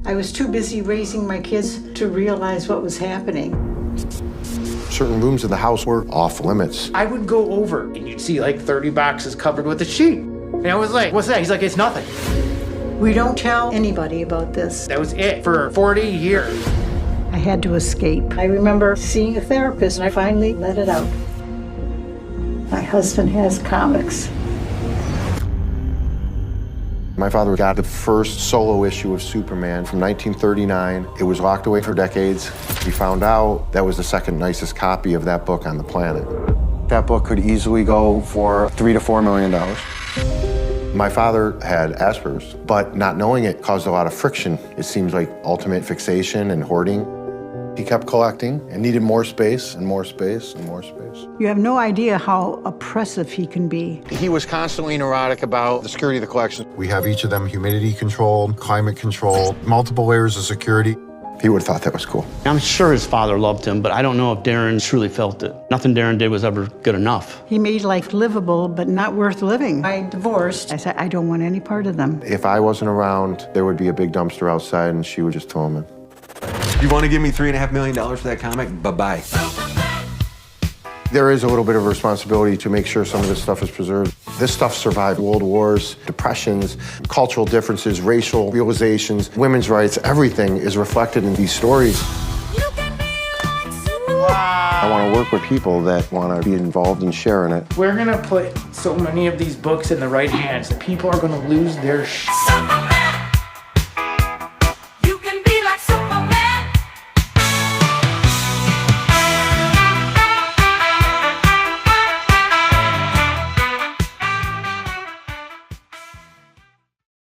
I was too busy raising my kids to realize what was happening. Certain rooms of the house were off limits. I would go over and you'd see like 30 boxes covered with a sheet. And I was like, what's that? He's like, it's nothing. We don't tell anybody about this. That was it for 40 years. I had to escape. I remember seeing a therapist and I finally let it out. My husband has comics. My father got the first solo issue of Superman from 1939. It was locked away for decades. We found out that was the second nicest copy of that book on the planet. That book could easily go for $3 to $4 million. My father had Asperger's, but not knowing it caused a lot of friction. It seems like ultimate fixation and hoarding. He kept collecting and needed more space and more space and more space. You have no idea how oppressive he can be. He was constantly neurotic about the security of the collection. We have each of them humidity controlled, climate controlled, multiple layers of security. He would have thought that was cool. I'm sure his father loved him, but I don't know if Darren truly felt it. Nothing Darren did was ever good enough. He made life livable, but not worth living. I divorced. I said, I don't want any part of them. If I wasn't around, there would be a big dumpster outside and she would just throw them in. You want to give me $3.5 million for that comic? Bye-bye. There is a little bit of a responsibility to make sure some of this stuff is preserved. This stuff survived world wars, depressions, cultural differences, racial realizations, women's rights. Everything is reflected in these stories. I want to work with people that want to be involved in sharing it. We're gonna put so many of these books in the right hands that people are gonna lose their